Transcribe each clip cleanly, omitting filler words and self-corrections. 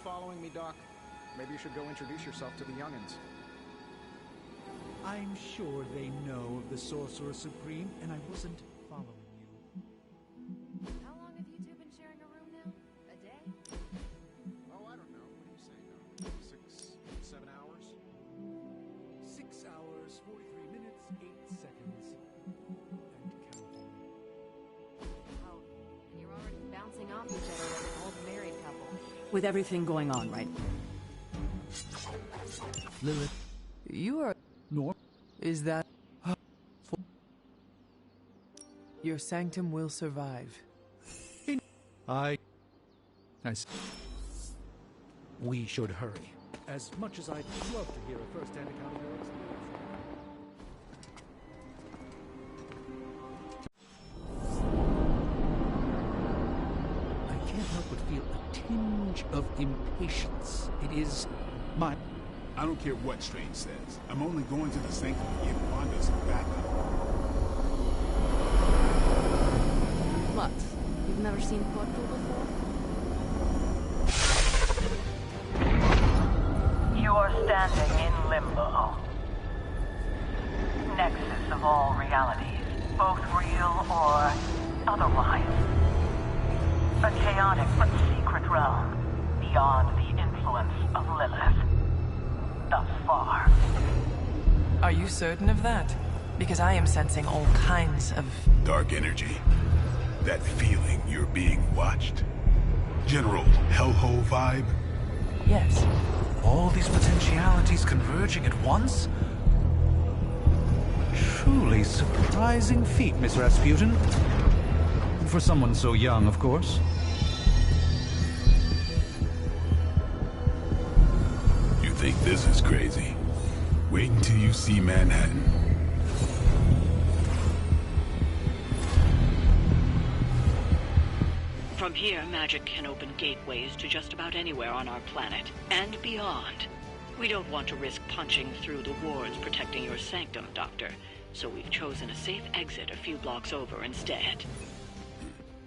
following me, Doc? Maybe you should go introduce yourself to the youngins. I'm sure they know of the Sorcerer Supreme, and I wasn't following you. How long have you two been sharing a room now? A day? Oh, I don't know. What do you say, Doc? 6, 7 hours? 6 hours, 43 minutes, 8 seconds. And counting. Oh, and you're already bouncing off each other like an old married couple. With everything going on right Lilith, You are... Nor? Is that... Your sanctum will survive. We should hurry. As much as I'd love to hear a first-hand account of your experience. I can't help but feel a tinge of impatience. It is my... I don't care what Strange says. I'm only going to the sanctum to give Wanda some backup. What? You've never seen Portal before? You are standing in limbo. Nexus of all realities, both real or otherwise. A chaotic but secret realm, beyond the influence of Lilith. Thus far. Are you certain of that? Because I am sensing all kinds of... Dark energy. That feeling you're being watched. General hellhole vibe. Yes. All these potentialities converging at once? Truly surprising feat, Miss Rasputin. For someone so young, of course. You think this is crazy? Wait until you see Manhattan. From here, magic can open gateways to just about anywhere on our planet, and beyond. We don't want to risk punching through the wards protecting your sanctum, Doctor, so we've chosen a safe exit a few blocks over instead.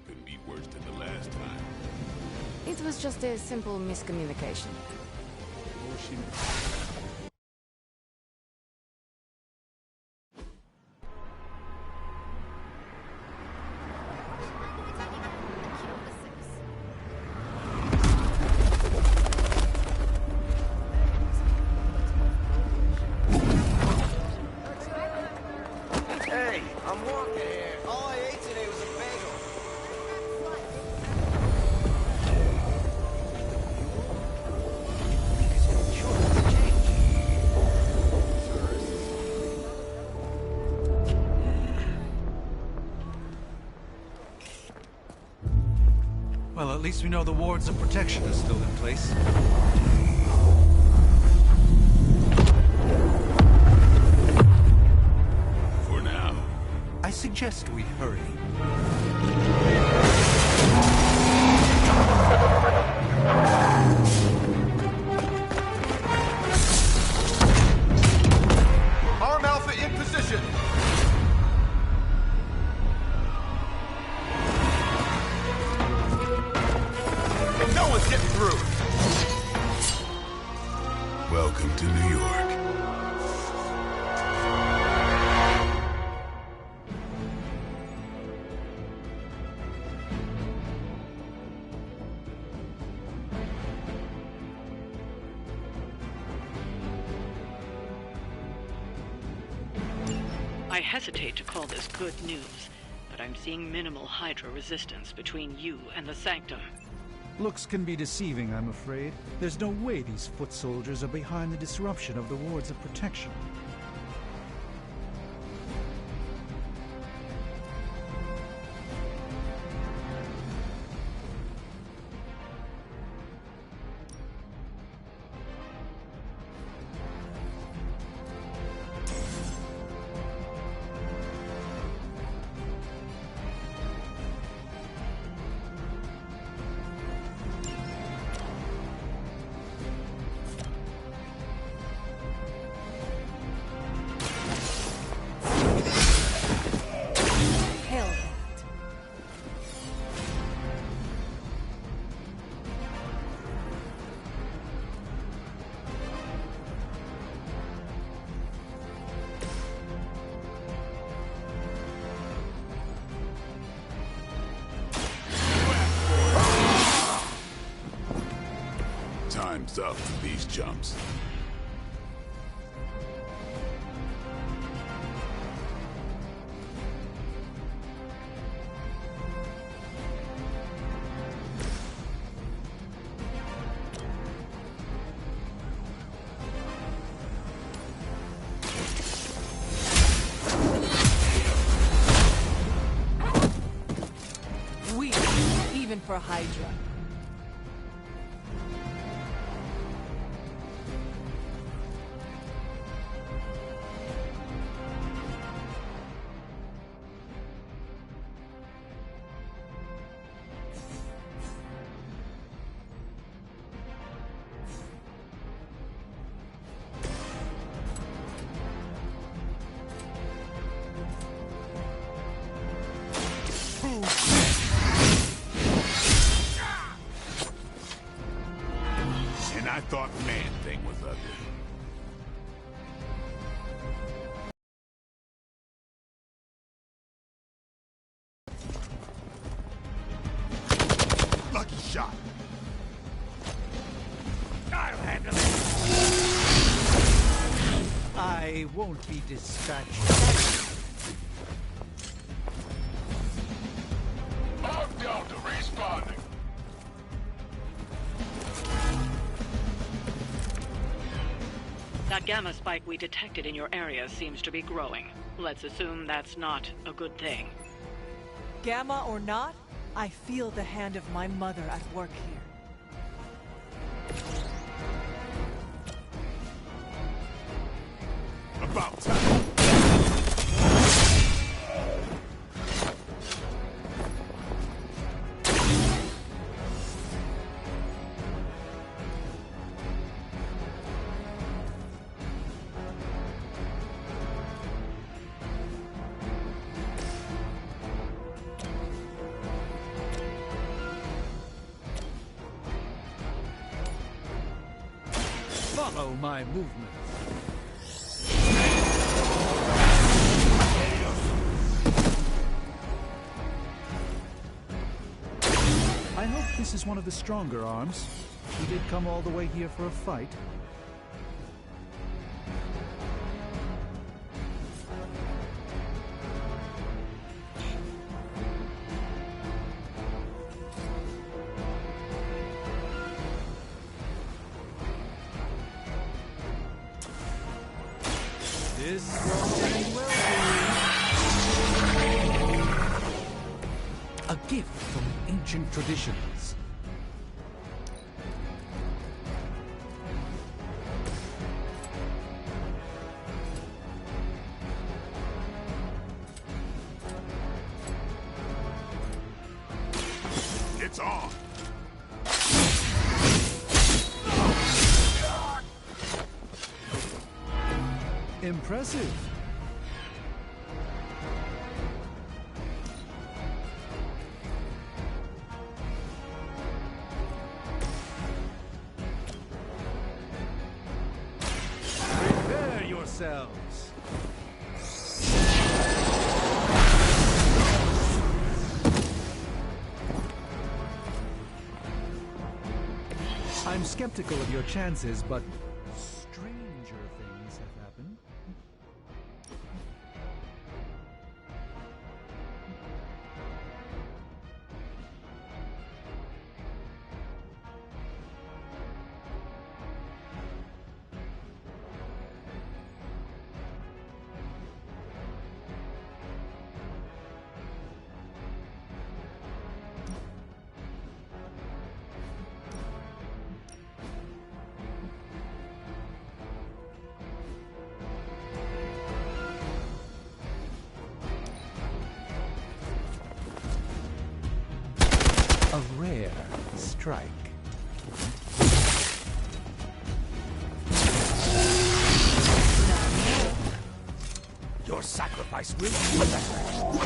Couldn't be worse than the last time. It was just a simple miscommunication. Hey, I'm walking here. All I ate today was a bagel. Well, at least we know the wards of protection is still in place. For now. I suggest we hurry. Arm Alpha in position. No one's getting through. Welcome to New York. I hesitate to call this good news, but I'm seeing minimal Hydra resistance between you and the Sanctum. Looks can be deceiving, I'm afraid. There's no way these foot soldiers are behind the disruption of the wards of protection. stuff to these chumps. Weak, even for Hydra. And I thought Man-Thing was ugly. Lucky shot. I'll handle it. I won't be dispatched. Delta responding. That gamma spike we detected in your area seems to be growing. Let's assume that's not a good thing. Gamma or not, I feel the hand of my mother at work here. About time. Follow my movements. I hope this is one of the stronger arms. We did come all the way here for a fight. This won't end well for you. A gift from ancient traditions. It's on. Impressive. Prepare yourselves. I'm skeptical of your chances, but stranger things have happened. A rare strike. Your sacrifice will be remembered.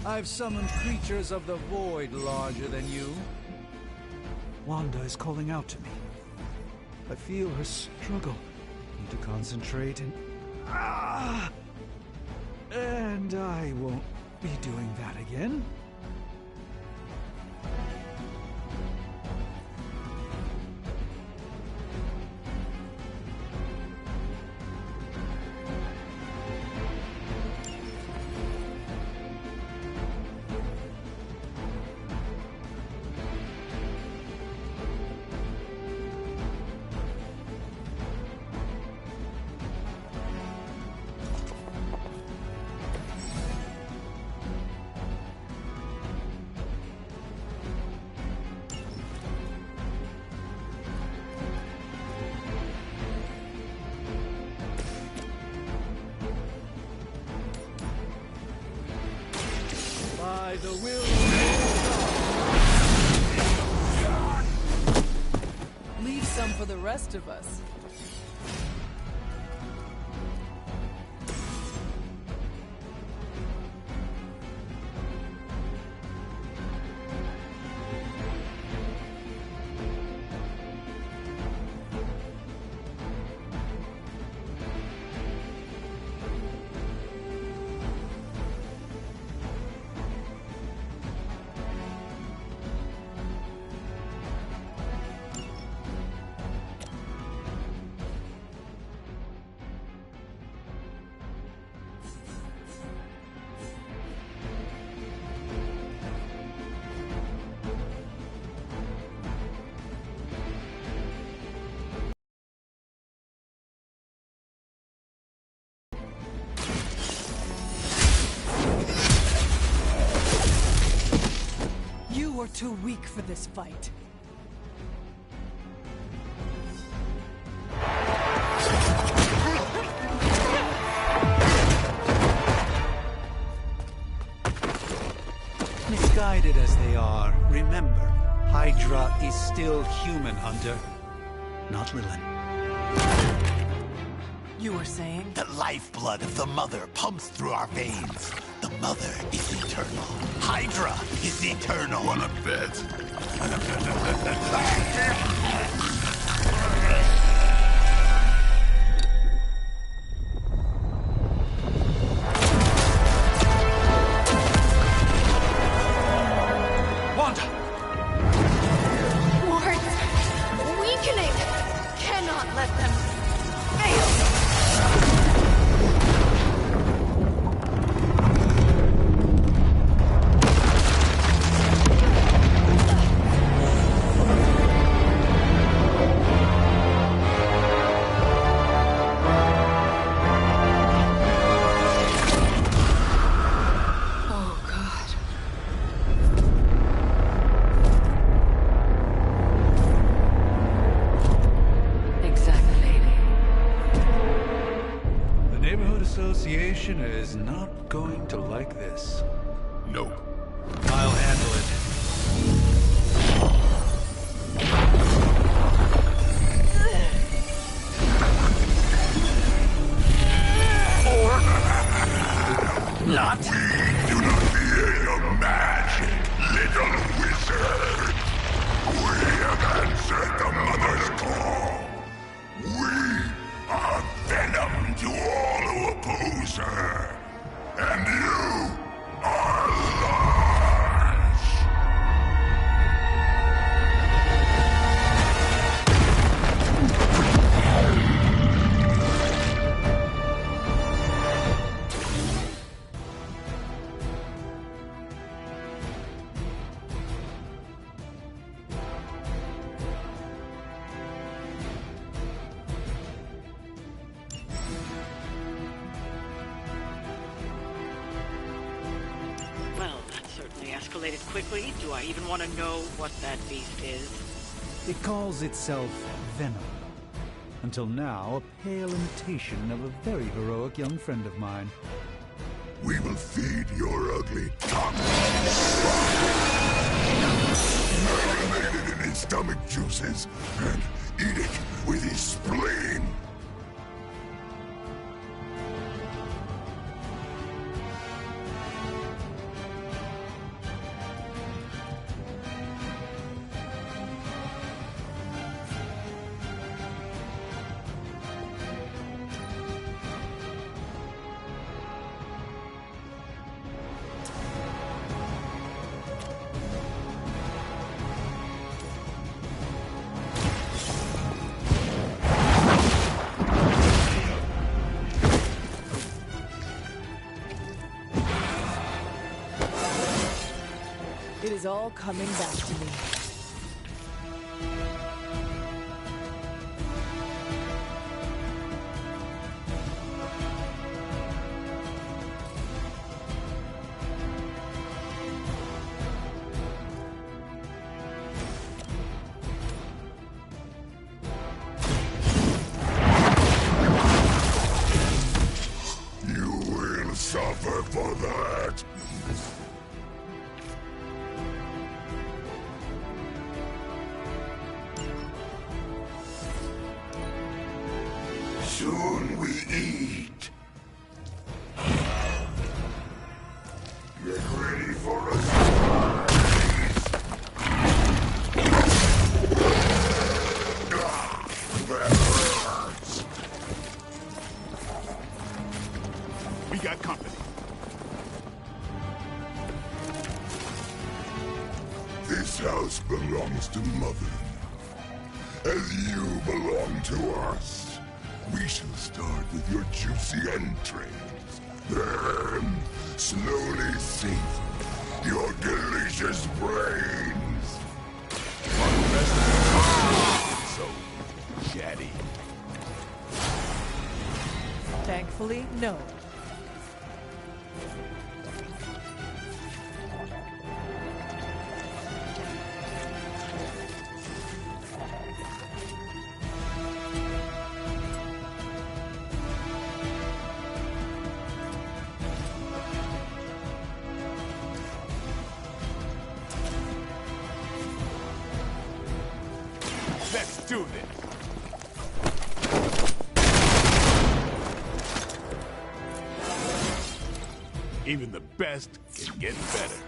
I've summoned creatures of the void larger than you. Wanda is calling out to me. I feel her struggle, to concentrate and... And I won't be doing that again. By the will of God. Leave some for the rest of us. You are too weak for this fight. Misguided as they are, remember, Hydra is still human, Hunter. Not Lilin. You were saying? The lifeblood of the Mother pumps through our veins. The Mother is eternal. Hydra is eternal. Wanna bet? Wanda! Wards! Weakening! Cannot let them fail! Association is not going to like this. No. I'll handle it. Not. We do not fear your magic, little wizard. We have answered the Mother's call. We are venom to all who oppose her. And you are large. Well, that certainly escalated quickly. Do I even want to know what that beast is? It calls itself Venom. Until now, a pale imitation of a very heroic young friend of mine. We will feed your ugly tongue. Marinate it in his stomach juices and eat it with his spleen. It is all coming back to me. Suffer for that! Soon we eat. Get ready for a surprise! That hurts! We got company. This house belongs to Mother now, as you belong to us. We shall start with your juicy entrails, then slowly savor your delicious brains. So chatty. Thankfully, no. Let's do this! Even the best can get better.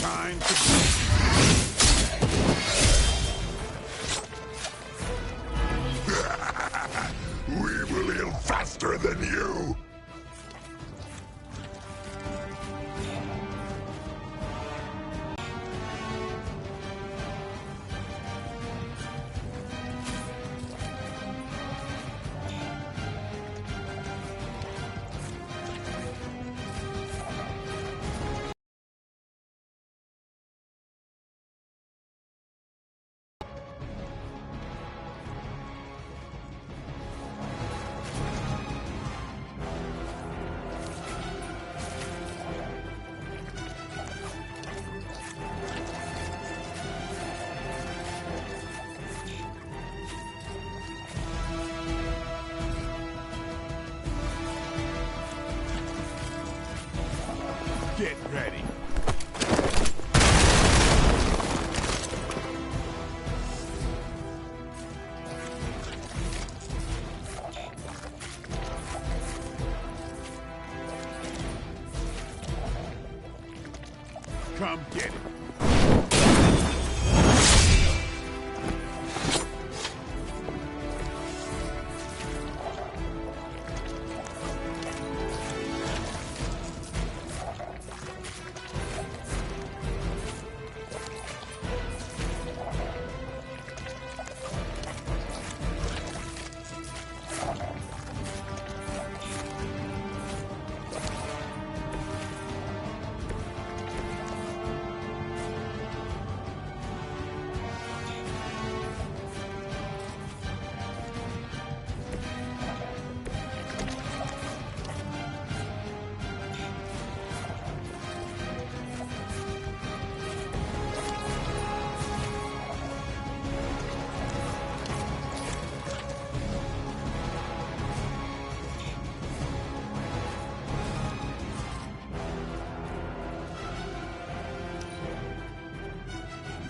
Time to we will heal faster than you! Get ready. Come get it.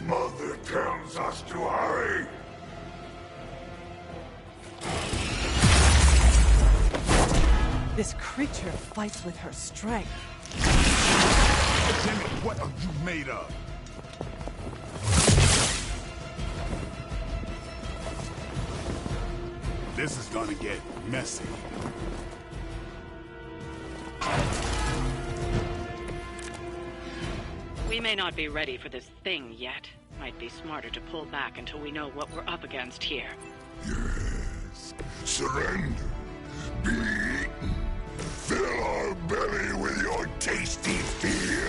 Mother tells us to hurry. This creature fights with her strength. Jimmy, what are you made of? This is gonna get messy. We may not be ready for this thing yet. Might be smarter to pull back until we know what we're up against here. Yes. Surrender. Be eaten. Fill our belly with your tasty fear.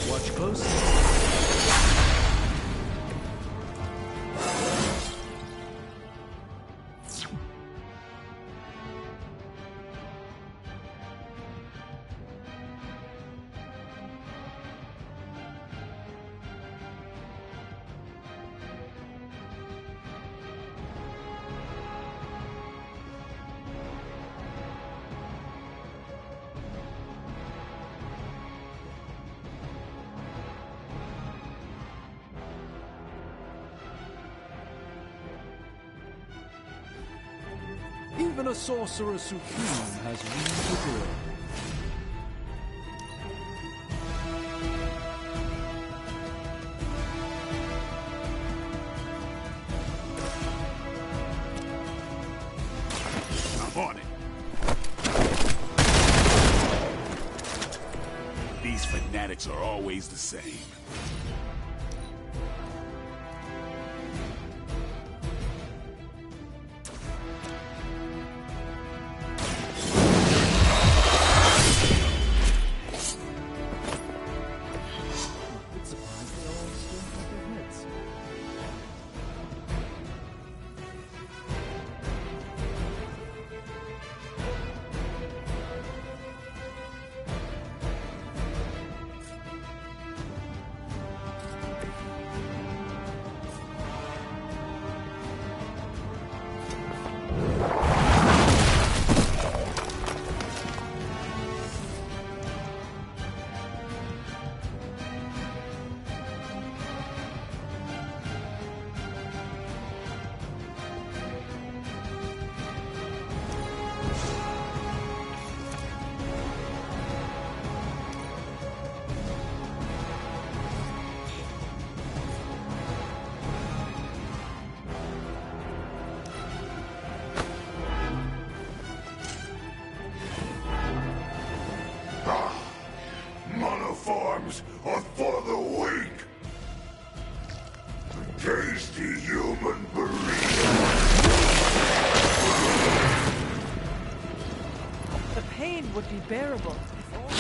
Watch closely. Even a sorcerer supreme has room to grow. I'm on it. These fanatics are always the same. Monoforms are for the weak. The tasty human burrito. The pain would be bearable if only...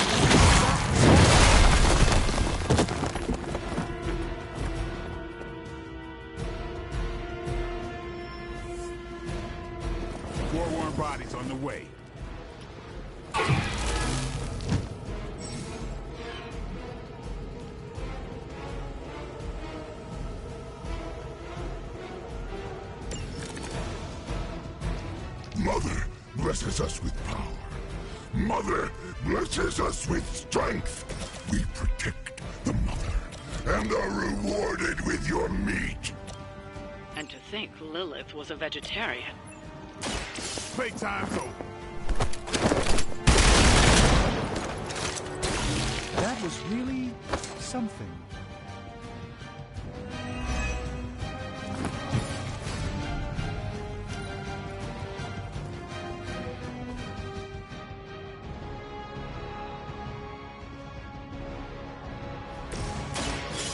War-worn bodies on the way. Mother blesses us with power. Mother blesses us with strength. We protect the mother and are rewarded with your meat. And to think Lilith was a vegetarian. Playtime's over. That was really something.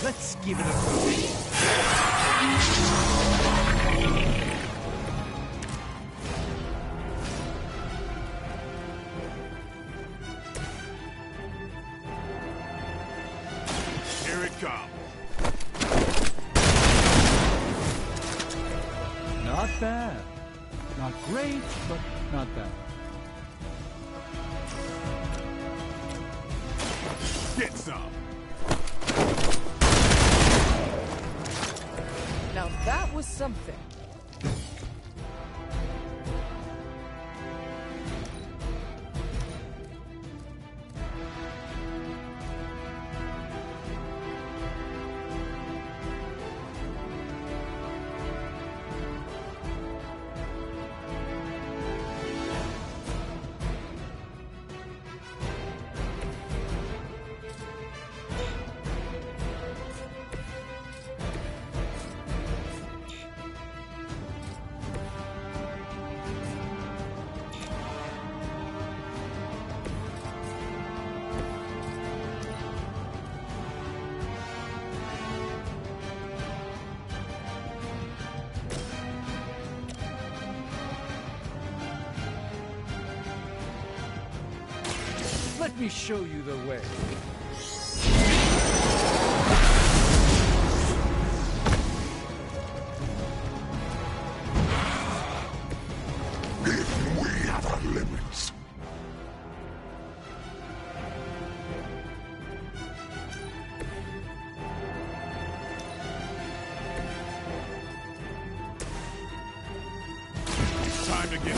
Let's give it a go. Here it comes. Not bad. Not great, but not bad. Get some. Now that was something. Let me show you the way. Even we have our limits. It's time to get...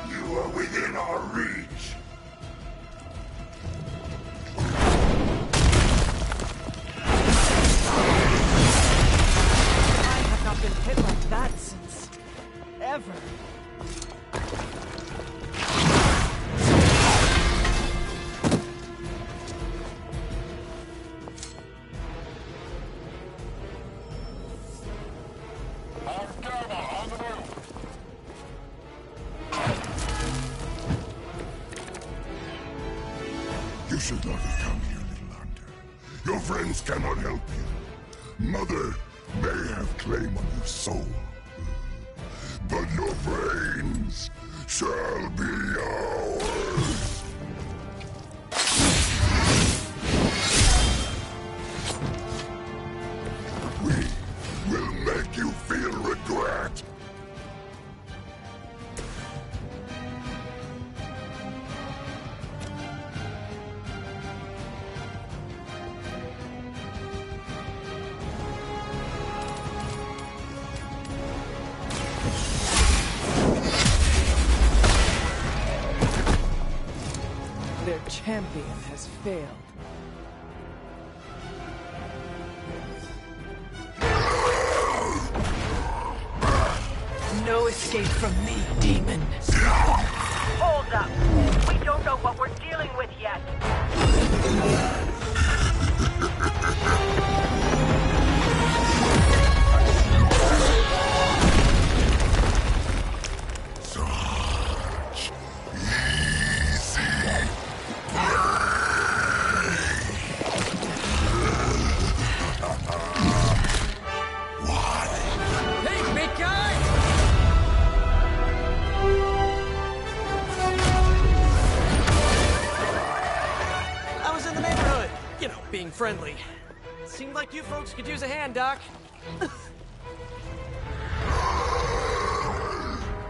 You are within our reach. I have not been hit like that since... ever. You should not have come here, little hunter. Your friends cannot help you. Mother may have claim on your soul, but your brains shall be ours. We will make you feel regret. Their champion has failed. No escape from me, demon. Hold up. We don't know what we're dealing with yet. Such easy Hey, big guy! I was in the neighborhood. You know, being friendly. Seemed like you folks could use a hand, Doc.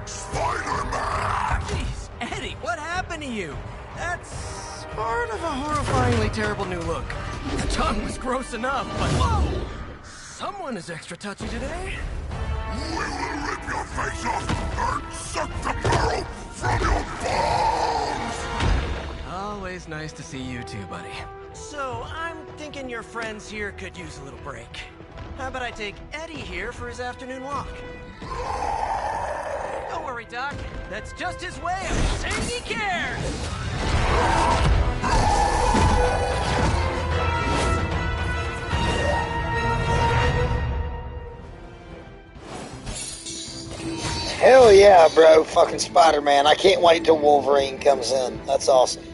Spider-Man! Jeez, Eddie, what happened to you? That's part of a horrifyingly terrible new look. The tongue was gross enough, but whoa! Someone is extra touchy today. We will rip your face off and suck the marrow from your bones! Always nice to see you too, buddy. So, I'm thinking your friends here could use a little break. How about I take Eddie here for his afternoon walk? Don't worry, Doc. That's just his way of saying he cares! Hell yeah, bro. Fucking Spider-Man. I can't wait till Wolverine comes in. That's awesome.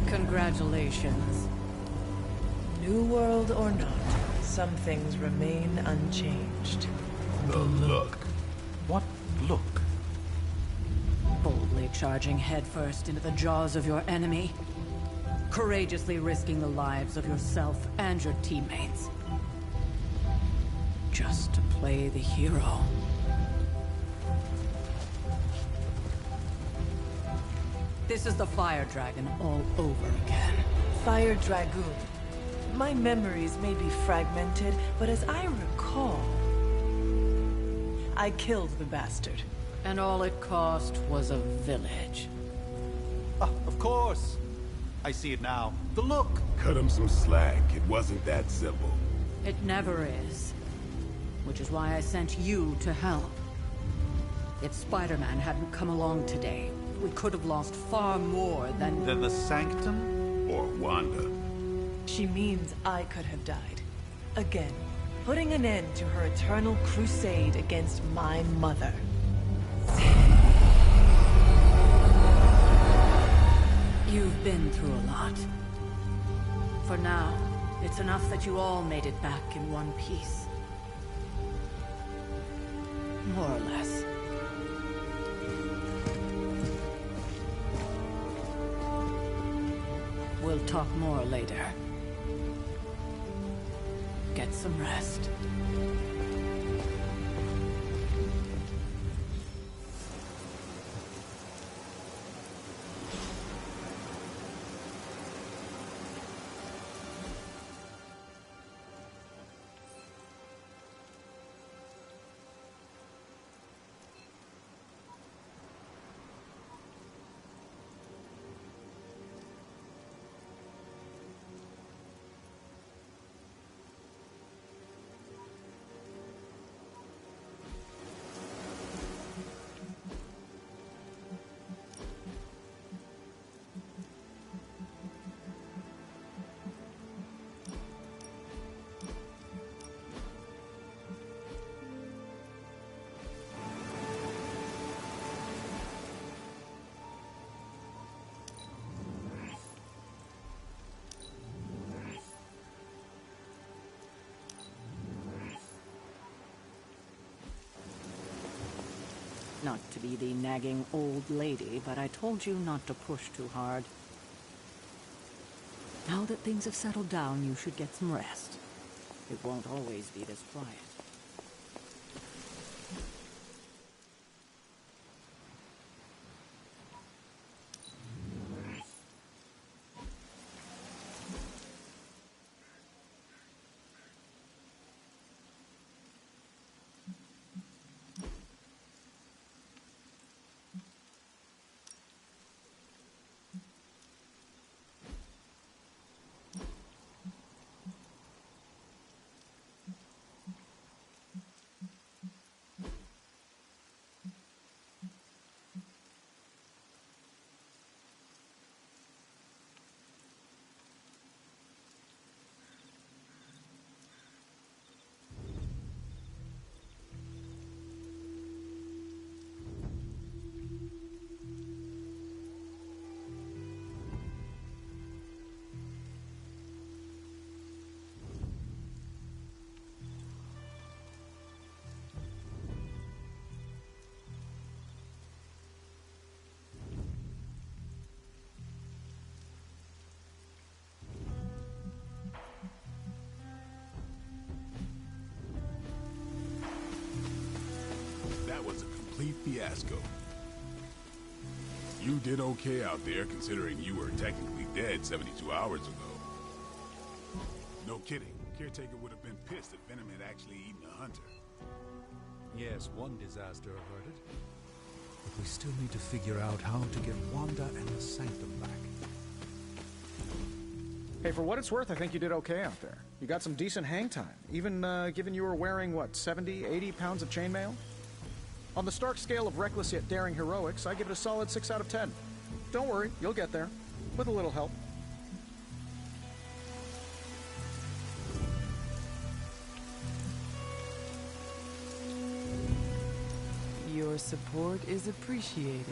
Congratulations. New world or not, some things remain unchanged. The look. What look? Boldly charging headfirst into the jaws of your enemy. Courageously risking the lives of yourself and your teammates. Just to play the hero. This is the Fire Dragon all over again. Fire Dragoon. My memories may be fragmented, but as I recall, I killed the bastard. And all it cost was a village. Ah, of course. I see it now. The look. Cut him some slack. It wasn't that simple. It never is. Which is why I sent you to help. If Spider-Man hadn't come along today, we could have lost far more than... Than the Sanctum? Or Wanda. She means I could have died. Again, putting an end to her eternal crusade against my mother. You've been through a lot. For now, it's enough that you all made it back in one piece. More or less. We'll talk more later. Get some rest. Not to be the nagging old lady, but I told you not to push too hard. Now that things have settled down, you should get some rest. It won't always be this quiet. That was a complete fiasco. You did okay out there, considering you were technically dead 72 hours ago. No kidding. Caretaker would have been pissed if Venom had actually eaten a hunter. Yes, one disaster averted. But we still need to figure out how to get Wanda and the Sanctum back. Hey, for what it's worth, I think you did okay out there. You got some decent hang time, even given you were wearing, what, 70, 80 pounds of chainmail? On the Stark scale of reckless yet daring heroics, I give it a solid 6 out of 10. Don't worry, you'll get there. With a little help. Your support is appreciated.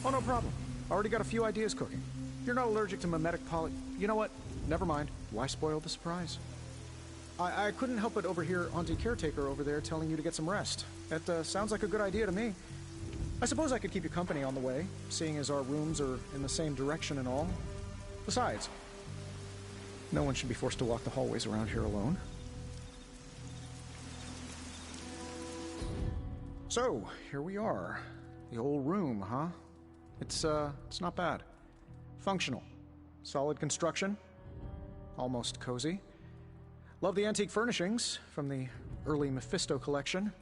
Oh, no problem. Already got a few ideas cooking. You're not allergic to mimetic poly... You know what? Never mind. Why spoil the surprise? I couldn't help but overhear Auntie Caretaker over there telling you to get some rest. That sounds like a good idea to me. I suppose I could keep you company on the way, seeing as our rooms are in the same direction and all. Besides, no one should be forced to walk the hallways around here alone. So, here we are. The old room, huh? It's not bad. Functional. Solid construction. Almost cozy. Love the antique furnishings from the early Mephisto collection.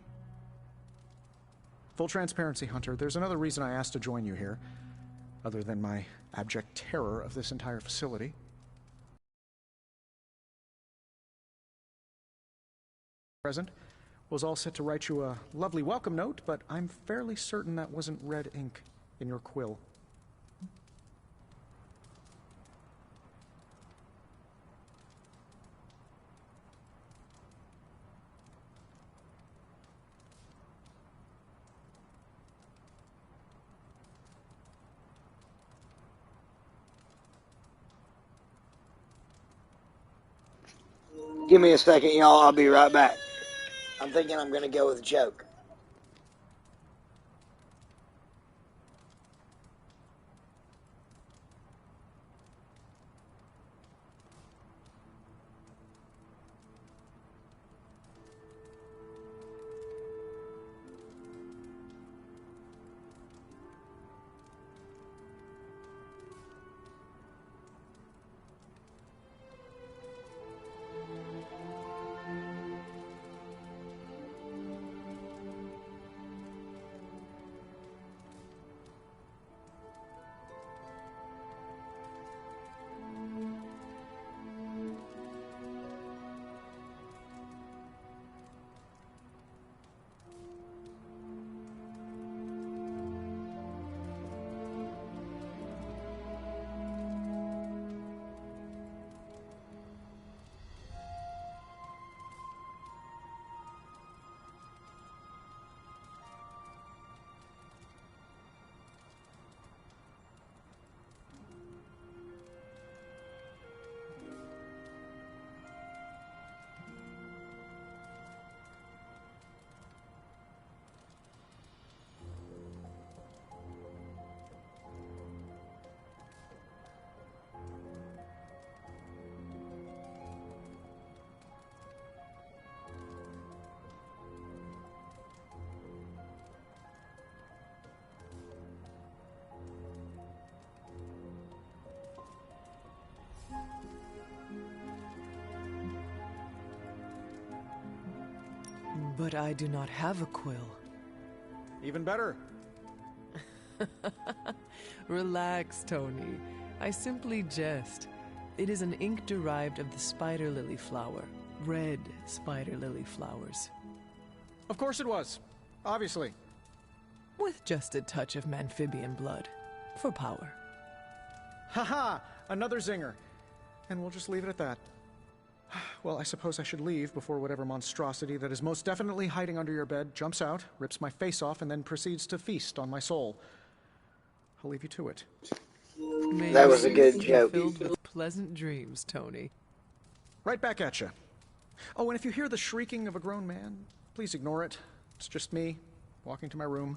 Full transparency, Hunter, there's another reason I asked to join you here, other than my abject terror of this entire facility. Present was all set to write you a lovely welcome note, but I'm fairly certain that wasn't red ink in your quill. Give me a second, y'all. I'll be right back. I'm thinking I'm going to go with a joke. But I do not have a quill. Even better. Relax, Tony. I simply jest. It is an ink derived of the spider lily flower. Red spider lily flowers. Of course it was. Obviously. With just a touch of amphibian blood. For power. Haha! Another zinger. And we'll just leave it at that. Well, I suppose I should leave before whatever monstrosity that is most definitely hiding under your bed jumps out, rips my face off, and then proceeds to feast on my soul. I'll leave you to it. May that was a good joke. Filled with pleasant dreams, Tony. Right back at you. Oh, and if you hear the shrieking of a grown man, please ignore it. It's just me, walking to my room.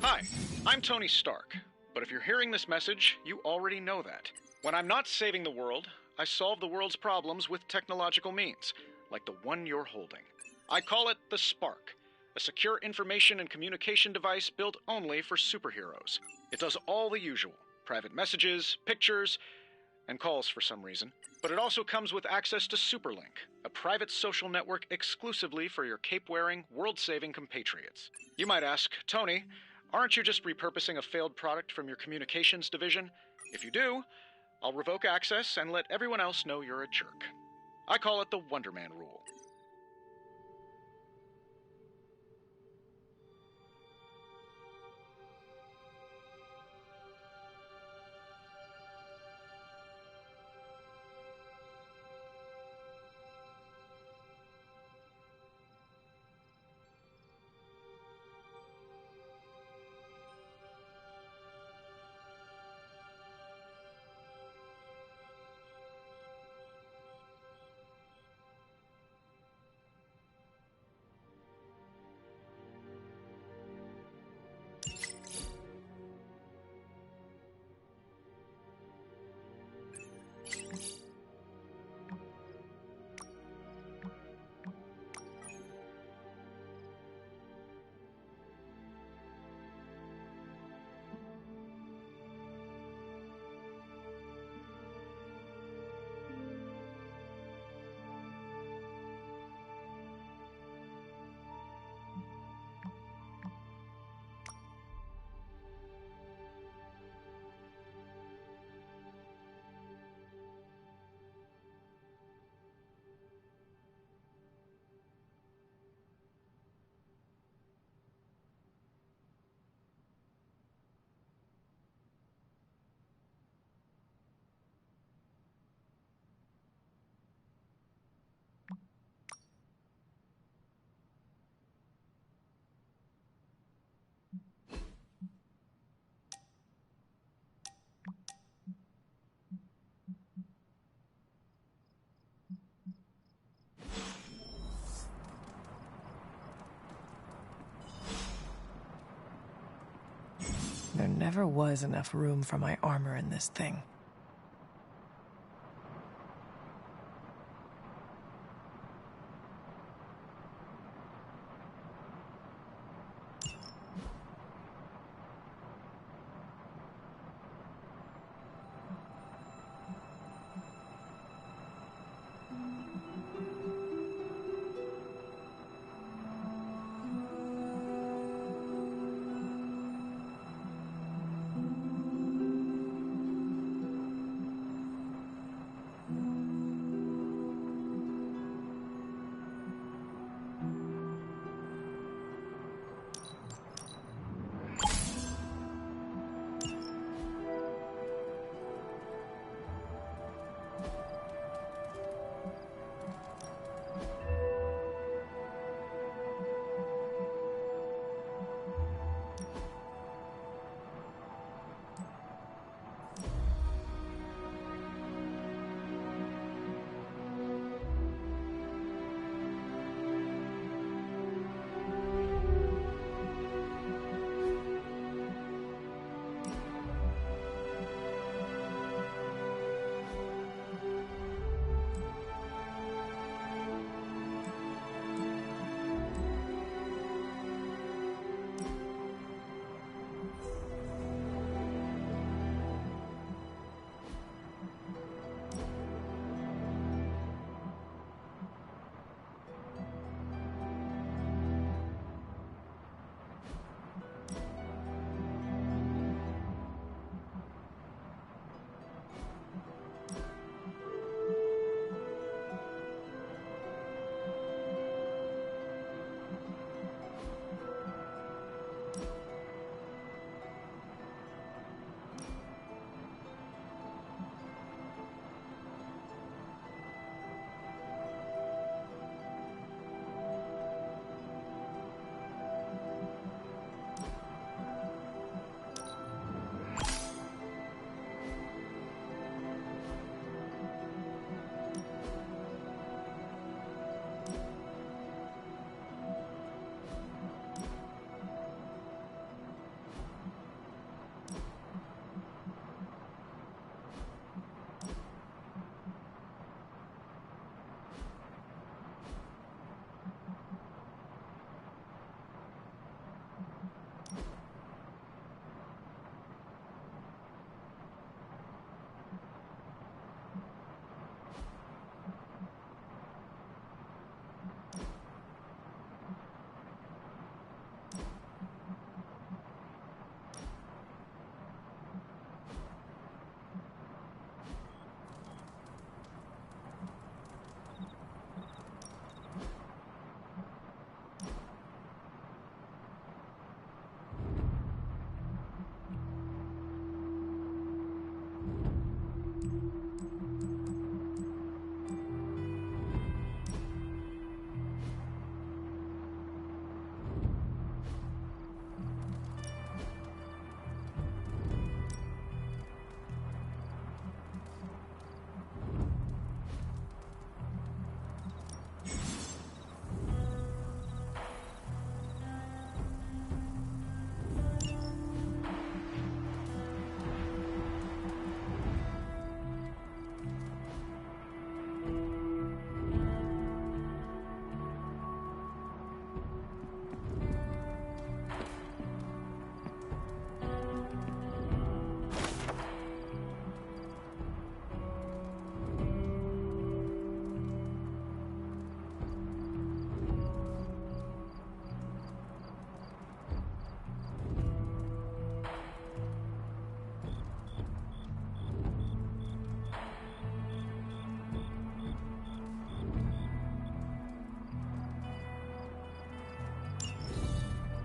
Hi, I'm Tony Stark, but if you're hearing this message, you already know that. When I'm not saving the world, I solve the world's problems with technological means, like the one you're holding. I call it the Spark, a secure information and communication device built only for superheroes. It does all the usual, private messages, pictures, and calls for some reason. But it also comes with access to Superlink, a private social network exclusively for your cape-wearing, world-saving compatriots. You might ask, Tony, aren't you just repurposing a failed product from your communications division? If you do, I'll revoke access and let everyone else know you're a jerk. I call it the Wonder Man rule. There never was enough room for my armor in this thing.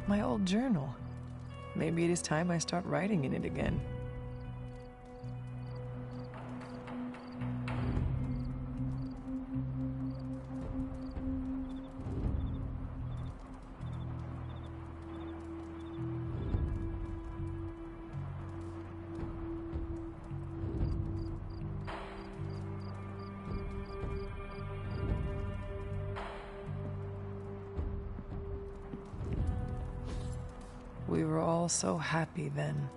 My old journal. Maybe it is time I start writing in it again. We were all so happy then.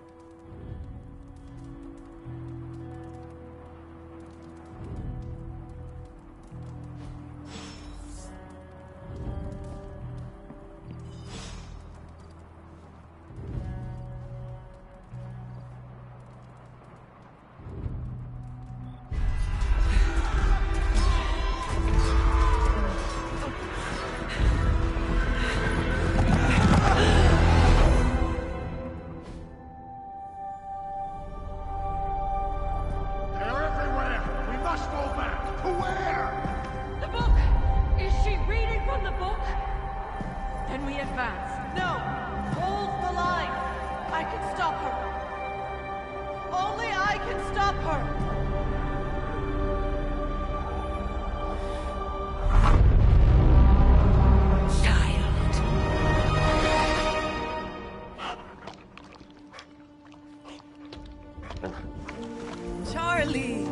Charlie!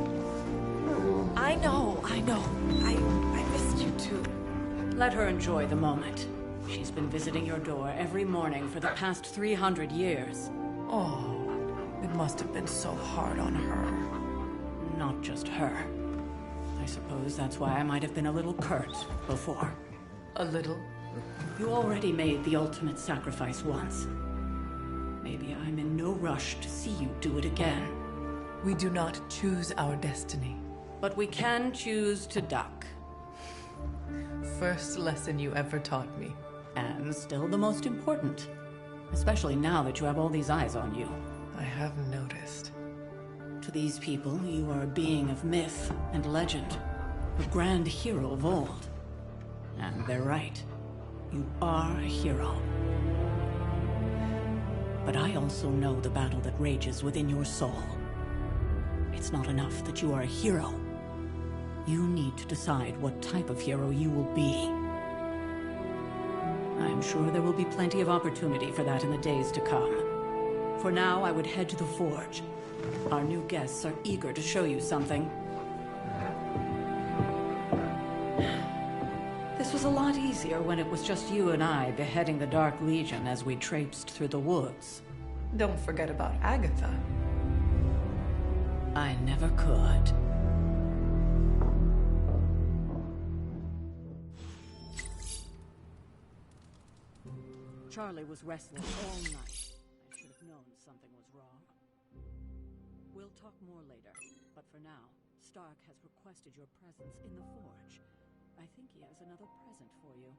I know. I missed you too. Let her enjoy the moment. She's been visiting your door every morning for the past 300 years. Oh, it must have been so hard on her. Not just her. I suppose that's why I might have been a little curt before. A little? You already made the ultimate sacrifice once. Maybe I'm in no rush to see you do it again. We do not choose our destiny. But we can choose to duck. First lesson you ever taught me. And still the most important. Especially now that you have all these eyes on you. I have noticed. To these people, you are a being of myth and legend. A grand hero of old. And they're right. You are a hero. But I also know the battle that rages within your soul. It's not enough that you are a hero. You need to decide what type of hero you will be. I'm sure there will be plenty of opportunity for that in the days to come. For now, I would head to the Forge. Our new guests are eager to show you something. This was a lot easier when it was just you and I beheading the Dark Legion as we traipsed through the woods. Don't forget about Agatha. I never could. Charlie was restless all night. I should have known something was wrong. We'll talk more later, but for now, Stark has requested your presence in the Forge. I think he has another present for you.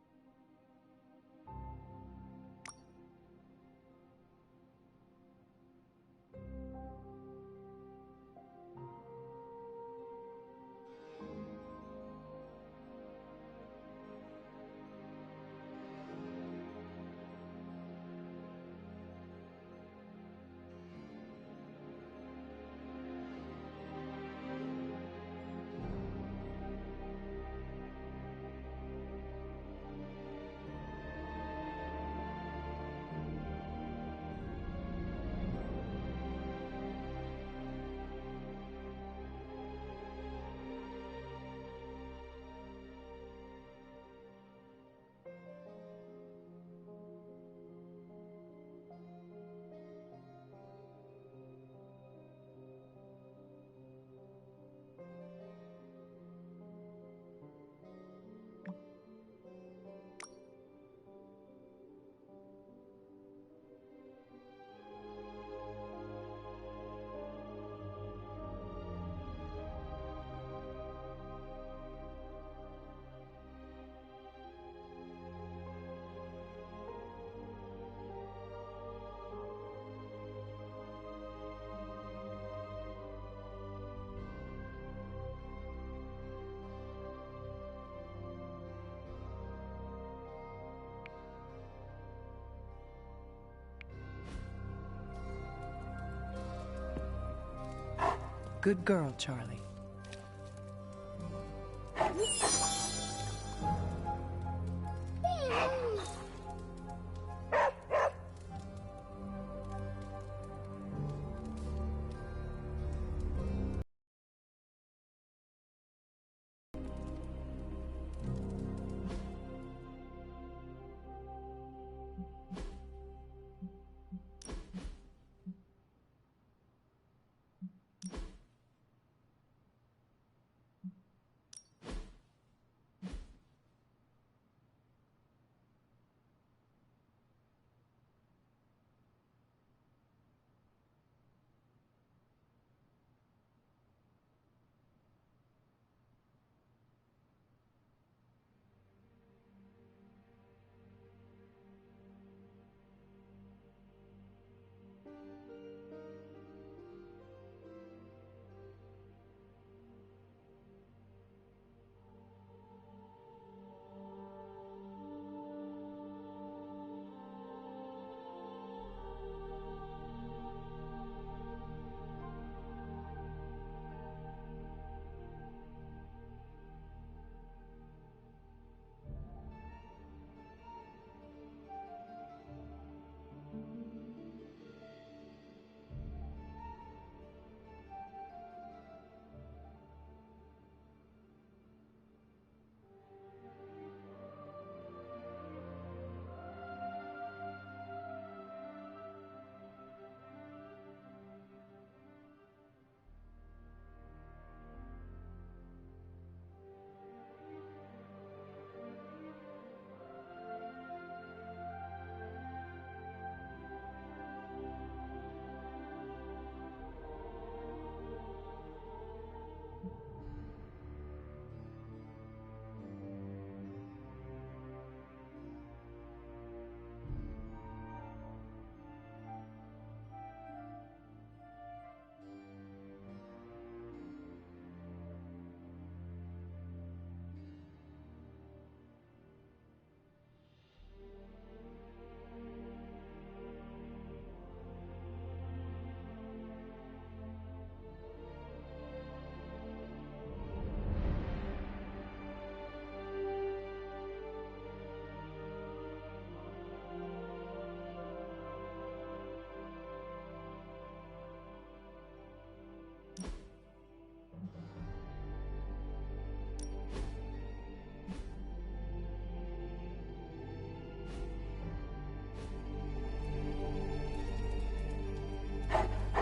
good girl, Charlie.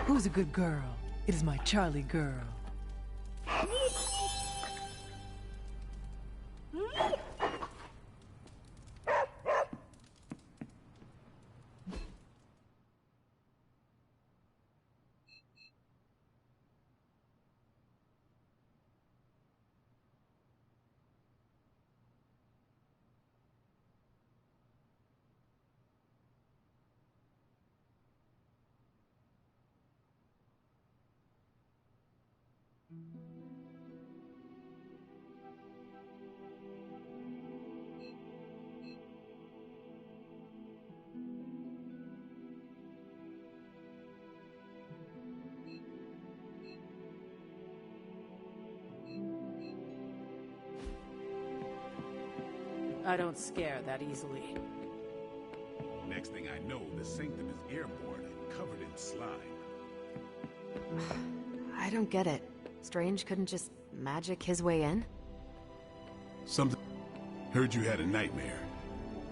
Who's a good girl? It is my Charlie girl. I don't scare that easily. Next thing I know, the Sanctum is airborne and covered in slime. I don't get it. Strange couldn't just magic his way in? Something... Heard you had a nightmare.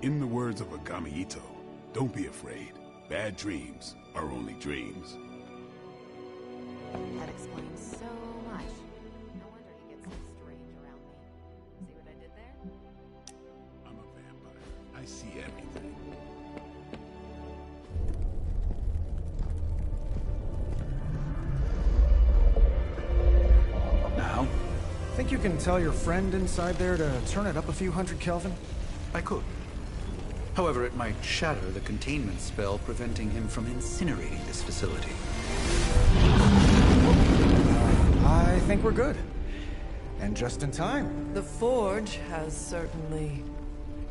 In the words of Agami Ito, don't be afraid. Bad dreams are only dreams. That explains so much. No wonder he gets so strange around me. See what I did there? I'm a vampire. I see everything. Now? Think you can tell your friend inside there to turn it up a few hundred Kelvin? I could. However, it might shatter the containment spell preventing him from incinerating this facility. I think we're good. And just in time. The Forge has certainly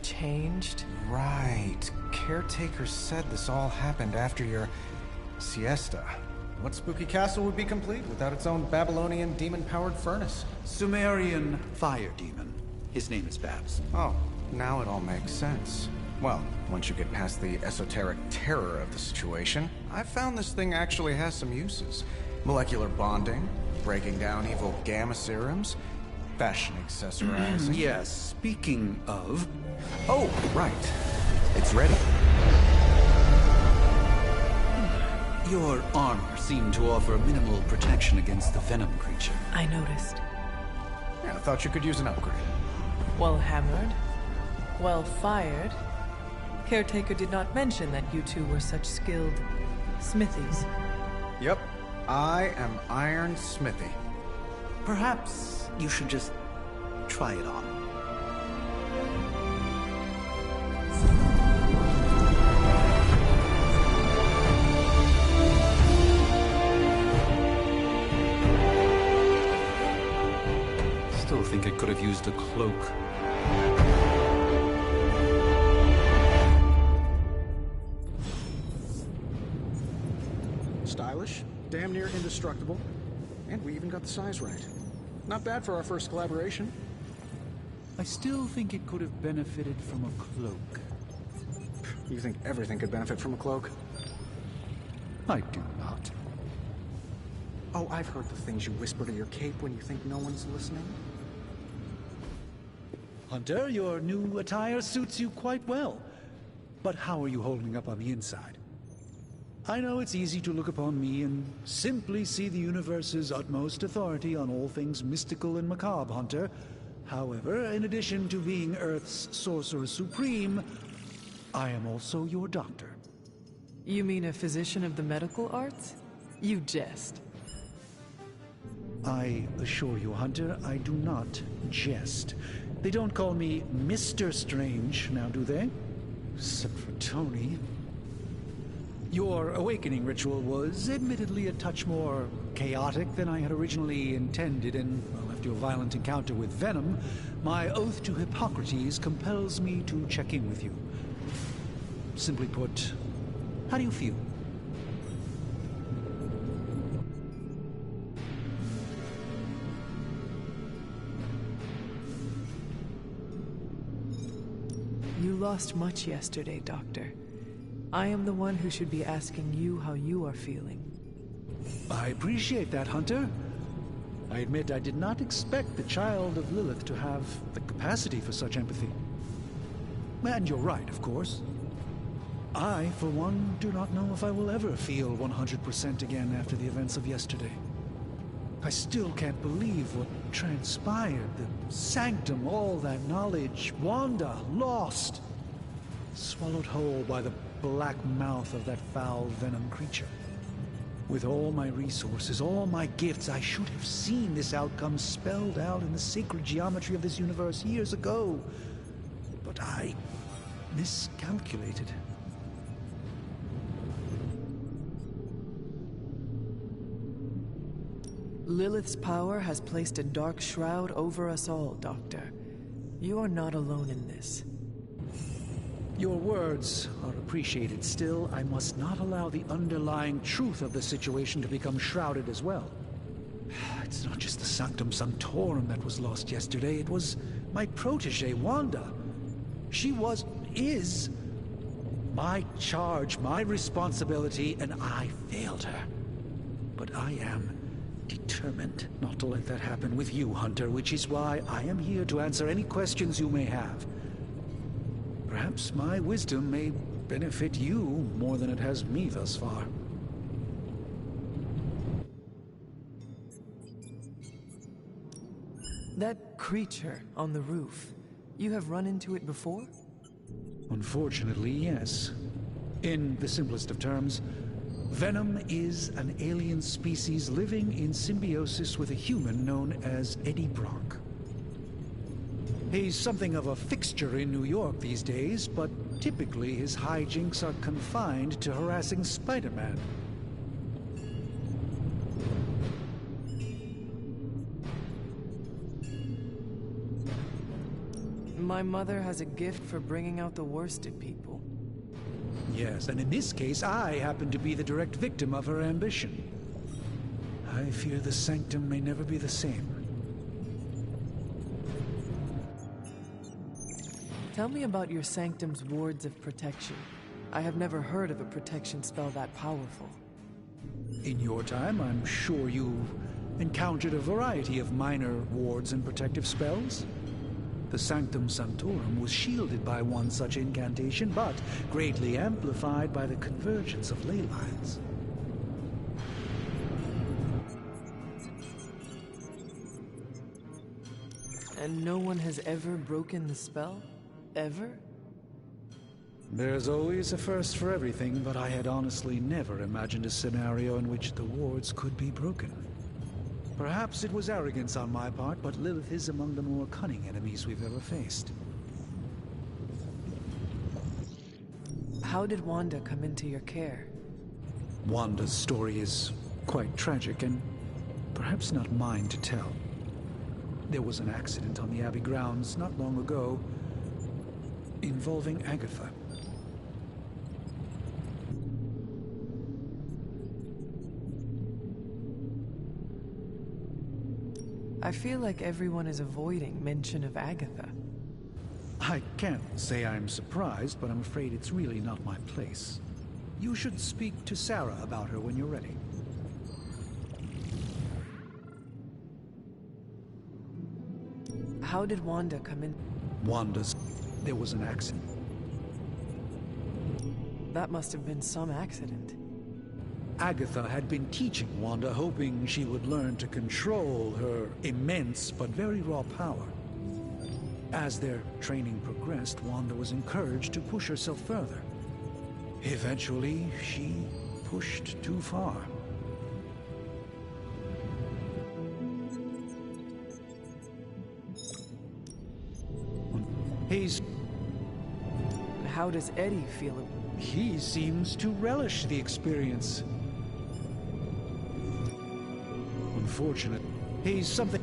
changed. Right. Caretaker said this all happened after your siesta. What spooky castle would be complete without its own Babylonian demon-powered furnace? Sumerian fire demon. His name is Babs. Oh, now it all makes sense. Well, once you get past the esoteric terror of the situation, I've found this thing actually has some uses. Molecular bonding, breaking down evil gamma serums, fashion accessorizing. Yes, speaking of... Oh, right. It's ready. Your armor seemed to offer minimal protection against the venom creature. I noticed. Yeah, I thought you could use an upgrade. Well hammered, well fired. Caretaker did not mention that you two were such skilled smithies. Yep, I am Iron Smithy. Perhaps you should just try it on. Still think it could have used a cloak. Stylish, damn near indestructible, and we even got the size right. Not bad for our first collaboration. I still think it could have benefited from a cloak. You think everything could benefit from a cloak? I do not. Oh, I've heard the things you whisper to your cape when you think no one's listening. Hunter, your new attire suits you quite well. But how are you holding up on the inside? I know it's easy to look upon me and simply see the universe's utmost authority on all things mystical and macabre, Hunter. However, in addition to being Earth's Sorcerer Supreme, I am also your doctor. You mean a physician of the medical arts? You jest. I assure you, Hunter, I do not jest. They don't call me Mr. Strange, now do they? Except for Tony. Your awakening ritual was admittedly a touch more chaotic than I had originally intended, and well, after a violent encounter with Venom, my oath to Hippocrates compels me to check in with you. Simply put, how do you feel? You lost much yesterday, Doctor. I am the one who should be asking you how you are feeling. I appreciate that, Hunter. I admit I did not expect the child of Lilith to have the capacity for such empathy. And you're right, of course. I, for one, do not know if I will ever feel 100% again after the events of yesterday. I still can't believe what transpired. The sanctum, all that knowledge, Wanda, lost. Swallowed whole by the black mouth of that foul venom creature. With all my resources, all my gifts, I should have seen this outcome spelled out in the sacred geometry of this universe years ago. But I miscalculated. Lilith's power has placed a dark shroud over us all, Doctor. You are not alone in this. Your words are appreciated. Still, I must not allow the underlying truth of the situation to become shrouded as well. It's not just the Sanctum Sanctorum that was lost yesterday. It was my protege, Wanda. She is my charge, my responsibility, and I failed her. But I am determined not to let that happen with you, Hunter, which is why I am here to answer any questions you may have. Perhaps my wisdom may benefit you more than it has me thus far. That creature on the roof, you have run into it before? Unfortunately, yes. In the simplest of terms, Venom is an alien species living in symbiosis with a human known as Eddie Brock. He's something of a fixture in New York these days, but typically his hijinks are confined to harassing Spider-Man. My mother has a gift for bringing out the worst in people. Yes, and in this case, I happen to be the direct victim of her ambition. I fear the sanctum may never be the same. Tell me about your sanctum's wards of protection. I have never heard of a protection spell that powerful. In your time, I'm sure you encountered a variety of minor wards and protective spells. The Sanctum Sanctorum was shielded by one such incantation, but greatly amplified by the convergence of ley lines. And no one has ever broken the spell? Ever? There's always a first for everything, but I had honestly never imagined a scenario in which the wards could be broken. Perhaps it was arrogance on my part, but Lilith is among the more cunning enemies we've ever faced. How did Wanda come into your care? Wanda's story is quite tragic, and perhaps not mine to tell. There was an accident on the Abbey grounds not long ago involving Agatha. I feel like everyone is avoiding mention of Agatha. I can't say I'm surprised, but I'm afraid it's really not my place. You should speak to Sarah about her when you're ready. How did Wanda come in? There was an accident. That must have been some accident. Agatha had been teaching Wanda, hoping she would learn to control her immense but very raw power. As their training progressed, Wanda was encouraged to push herself further. Eventually, she pushed too far. How does Eddie feel? He seems to relish the experience. Unfortunate. He's something...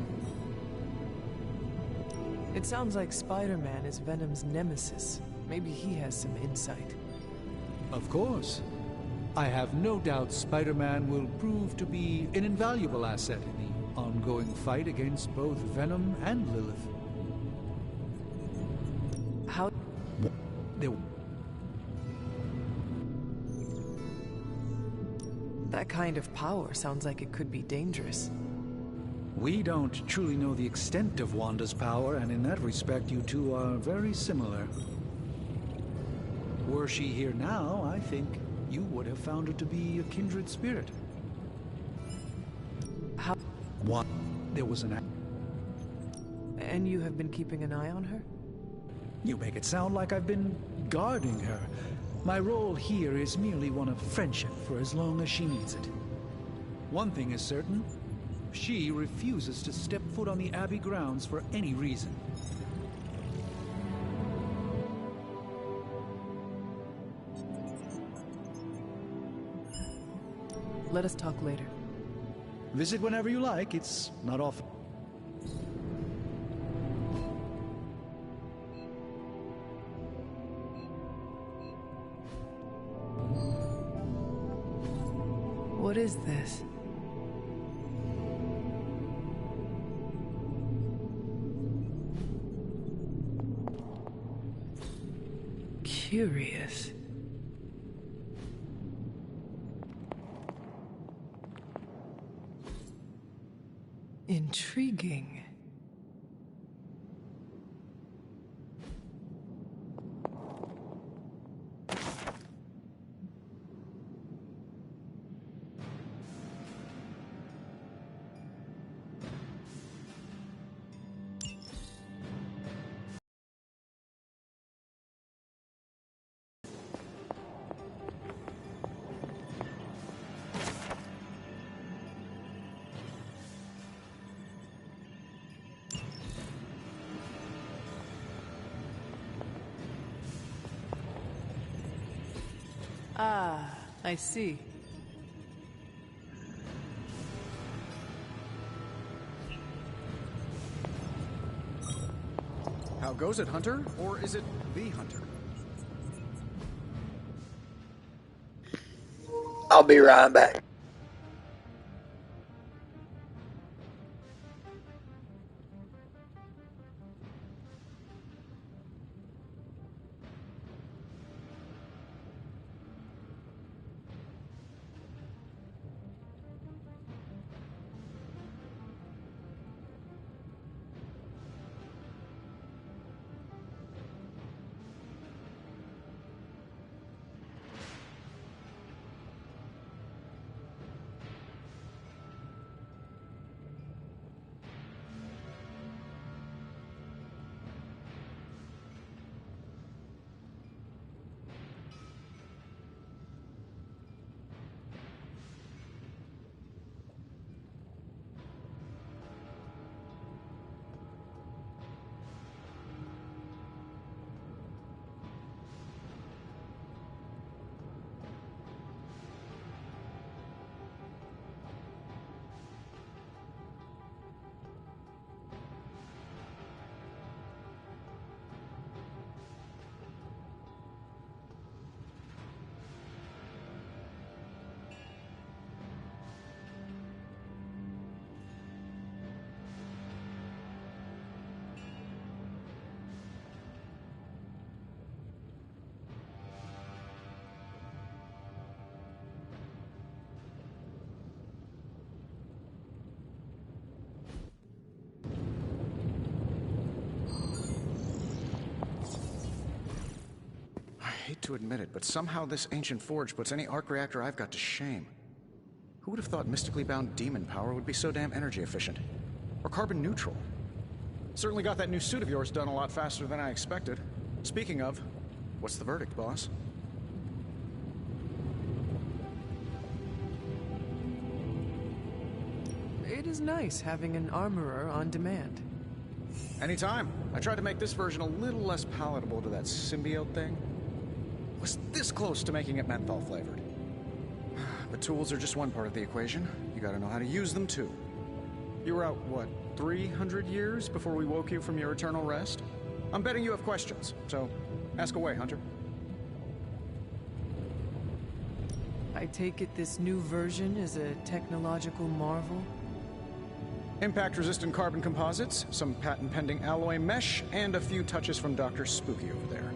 It sounds like Spider-Man is Venom's nemesis. Maybe he has some insight. Of course. I have no doubt Spider-Man will prove to be an invaluable asset in the ongoing fight against both Venom and Lilith. How... That kind of power sounds like it could be dangerous. We don't truly know the extent of Wanda's power, and in that respect, you two are very similar. Were she here now, I think you would have found her to be a kindred spirit. How... There was an... And you have been keeping an eye on her? You make it sound like I've been guarding her. My role here is merely one of friendship for as long as she needs it. One thing is certain, she refuses to step foot on the Abbey grounds for any reason. Let us talk later. Visit whenever you like, it's not often. What is this? Curious. Intriguing. Ah, I see. How goes it, Hunter? Or is it the Hunter? I'll be right back. to admit it, but somehow this ancient forge puts any arc reactor I've got to shame. Who would have thought mystically bound demon power would be so damn energy efficient? Or carbon neutral? Certainly got that new suit of yours done a lot faster than I expected. Speaking of, what's the verdict, boss? It is nice having an armorer on demand. Anytime. I tried to make this version a little less palatable to that symbiote thing. Was this close to making it menthol flavored. But tools are just one part of the equation. You gotta know how to use them too. You were out, what, 300 years before we woke you from your eternal rest? I'm betting you have questions, so ask away, Hunter. I take it this new version is a technological marvel? Impact-resistant carbon composites, some patent-pending alloy mesh, and a few touches from Dr. Spooky over there.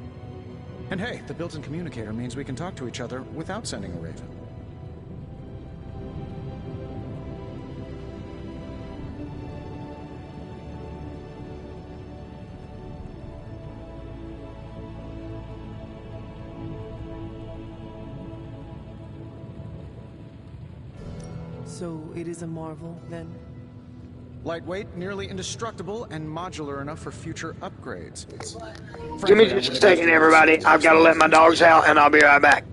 And hey, the built-in communicator means we can talk to each other without sending a raven. So it is a marvel, then? Lightweight, nearly indestructible, and modular enough for future upgrades. Give me just a second, everybody. I've got to let my dogs out, and I'll be right back.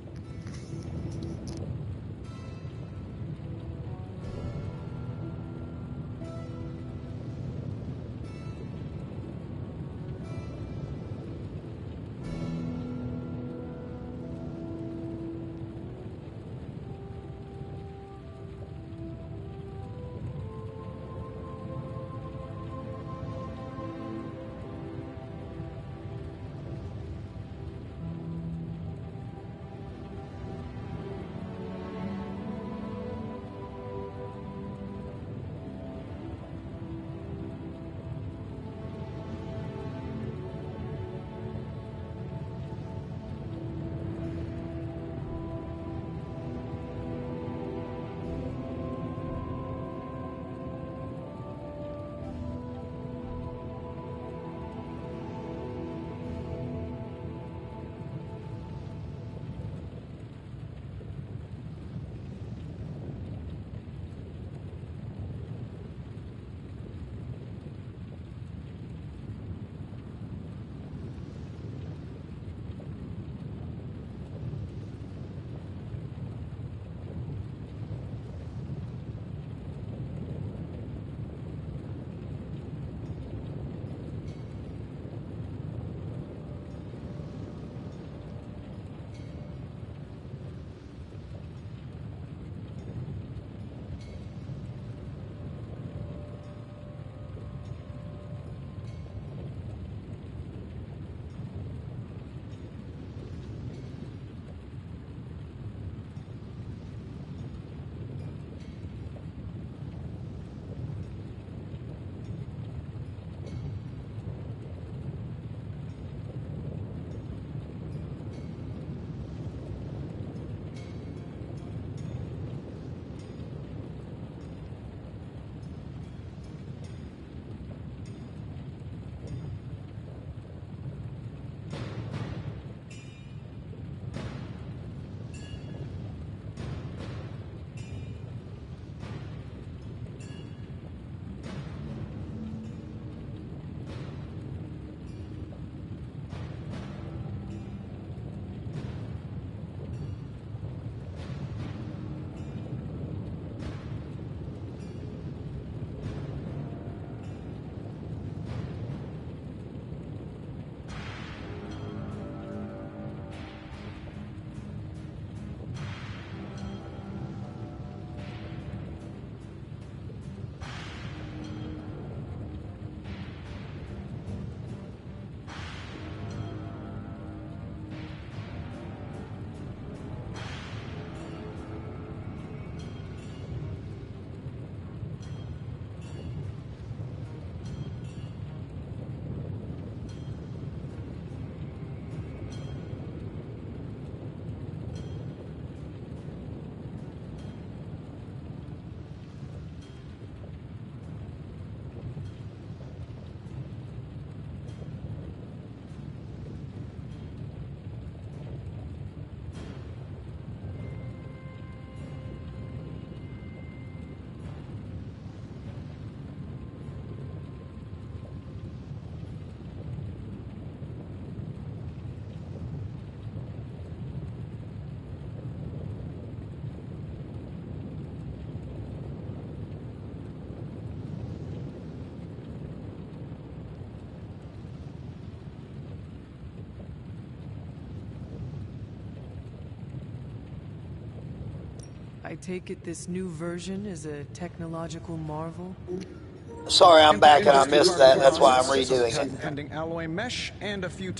I take it this new version is a technological marvel? Sorry, I'm back and I missed that. That's why I'm redoing it. Pending alloy mesh and a few...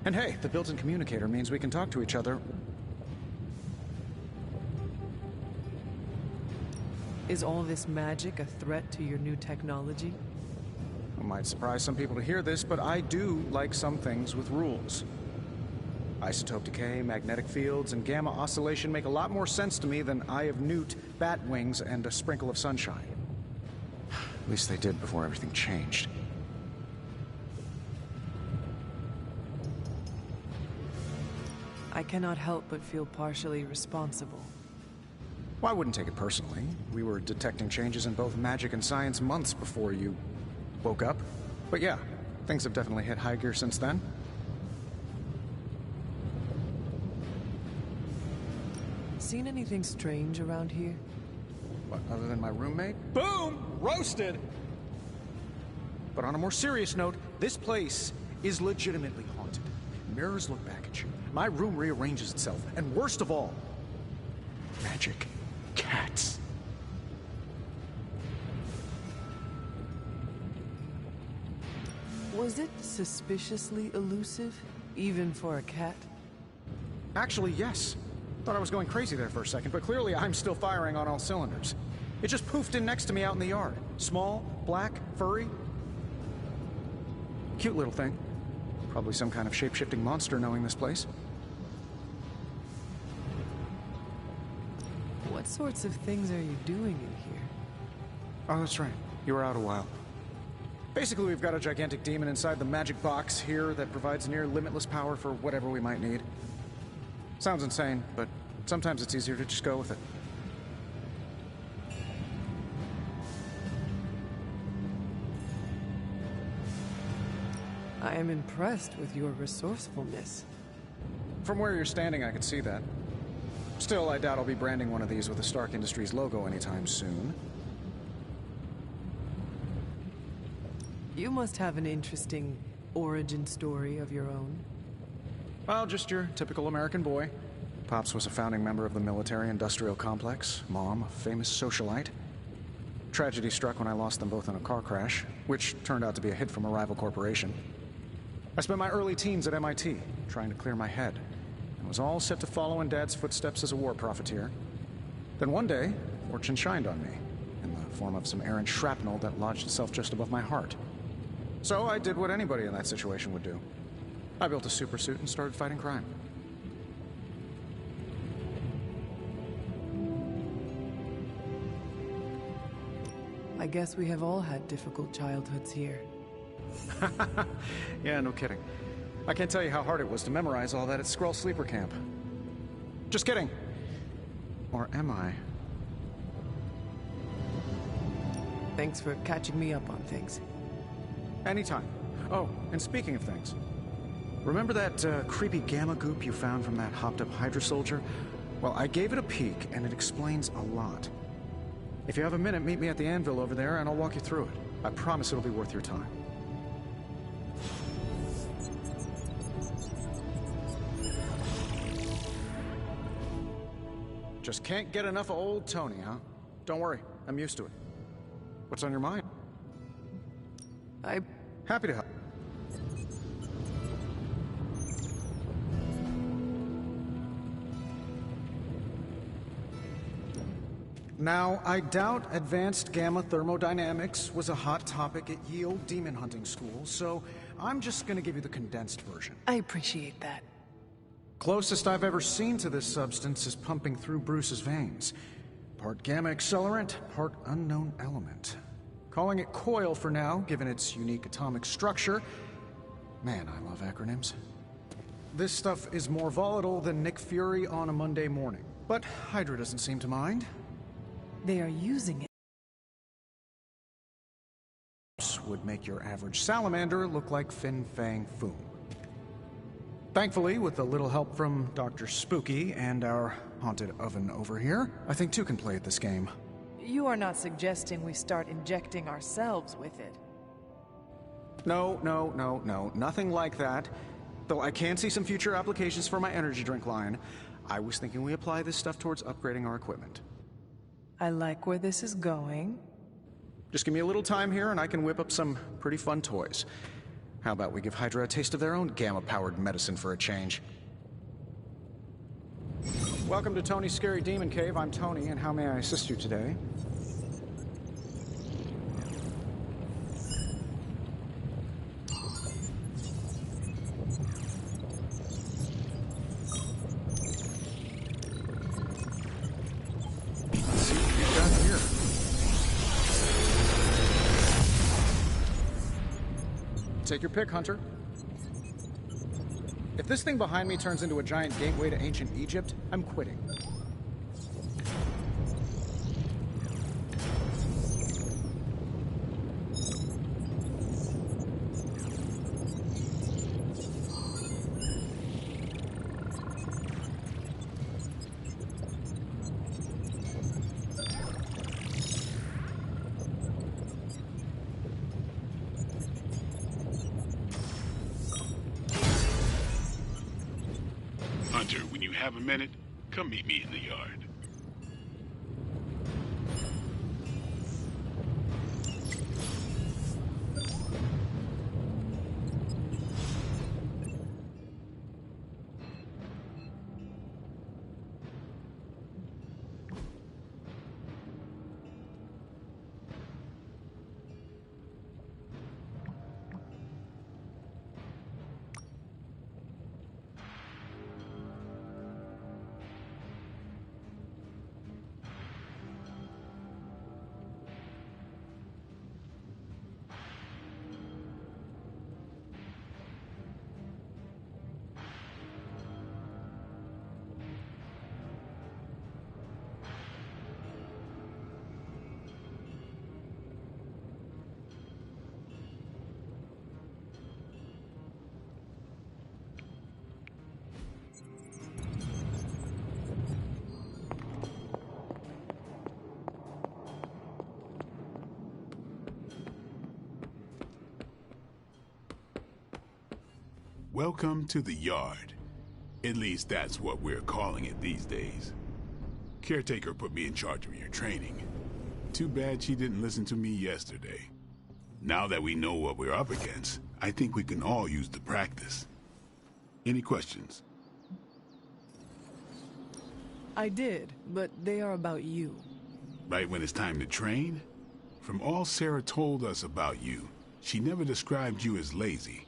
And hey, the built-in communicator means we can talk to each other. Is all this magic a threat to your new technology? It might surprise some people to hear this, but I do like some things with rules. Isotope decay, magnetic fields, and gamma oscillation make a lot more sense to me than Eye of Newt, bat wings, and a sprinkle of sunshine. At least they did before everything changed. I cannot help but feel partially responsible. Well, I wouldn't take it personally. We were detecting changes in both magic and science months before you woke up. But yeah, things have definitely hit high gear since then. Seen anything strange around here? What, other than my roommate? Boom! Roasted! But on a more serious note, this place is legitimately haunted. Mirrors look back at you. My room rearranges itself. And worst of all, magic cats. Was it suspiciously elusive, even for a cat? Actually, yes. Thought I was going crazy there for a second, but clearly I'm still firing on all cylinders. It just poofed in next to me out in the yard. Small, black, furry. Cute little thing. Probably some kind of shape-shifting monster knowing this place. What sorts of things are you doing in here? Oh, that's right. You were out a while. Basically, we've got a gigantic demon inside the magic box here that provides near limitless power for whatever we might need. Sounds insane, but sometimes it's easier to just go with it. I am impressed with your resourcefulness. From where you're standing, I could see that. Still, I doubt I'll be branding one of these with the Stark Industries logo anytime soon. You must have an interesting origin story of your own. Well, just your typical American boy. Pops was a founding member of the military-industrial complex. Mom, a famous socialite. Tragedy struck when I lost them both in a car crash, which turned out to be a hit from a rival corporation. I spent my early teens at MIT, trying to clear my head, and was all set to follow in Dad's footsteps as a war profiteer. Then one day, fortune shined on me, in the form of some errant shrapnel that lodged itself just above my heart. So I did what anybody in that situation would do. I built a supersuit and started fighting crime. I guess we have all had difficult childhoods here. Yeah, no kidding. I can't tell you how hard it was to memorize all that at Skrull Sleeper Camp. Just kidding. Or am I? Thanks for catching me up on things. Anytime. Oh, and speaking of things, remember that creepy gamma goop you found from that hopped-up Hydra soldier? Well, I gave it a peek, and it explains a lot. If you have a minute, meet me at the anvil over there, and I'll walk you through it. I promise it'll be worth your time. Just can't get enough of old Tony, huh? Don't worry, I'm used to it. What's on your mind? I'm happy to help. Now, I doubt advanced gamma thermodynamics was a hot topic at Yield Demon Hunting School, so I'm just gonna give you the condensed version. I appreciate that. Closest I've ever seen to this substance is pumping through Bruce's veins. Part gamma accelerant, part unknown element. Calling it Coil for now, given its unique atomic structure. Man, I love acronyms. This stuff is more volatile than Nick Fury on a Monday morning, but Hydra doesn't seem to mind. They are using it. Would make your average salamander look like Fin Fang Foom. Thankfully, with a little help from Dr. Spooky and our haunted oven over here, I think two can play at this game. You are not suggesting we start injecting ourselves with it. No, nothing like that. Though I can see some future applications for my energy drink line. I was thinking we apply this stuff towards upgrading our equipment. I like where this is going. Just give me a little time here and I can whip up some pretty fun toys. How about we give Hydra a taste of their own gamma-powered medicine for a change? Welcome to Tony's Scary Demon Cave. I'm Tony, and how may I assist you today? Let's see what we've got here. Take your pick, Hunter. If this thing behind me turns into a giant gateway to ancient Egypt, I'm quitting. Hunter, when you have a minute, come meet me in the yard. Welcome to the yard. At least that's what we're calling it these days. Caretaker put me in charge of your training. Too bad she didn't listen to me yesterday. Now that we know what we're up against, I think we can all use the practice. Any questions? I did, but they are about you. Right when it's time to train? From all Sarah told us about you, she never described you as lazy.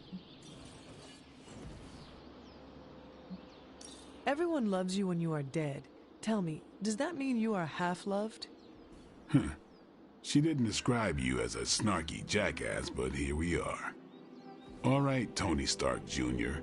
Everyone loves you when you are dead. Tell me, does that mean you are half-loved? She didn't describe you as a snarky jackass, but here we are. All right, Tony Stark Jr.,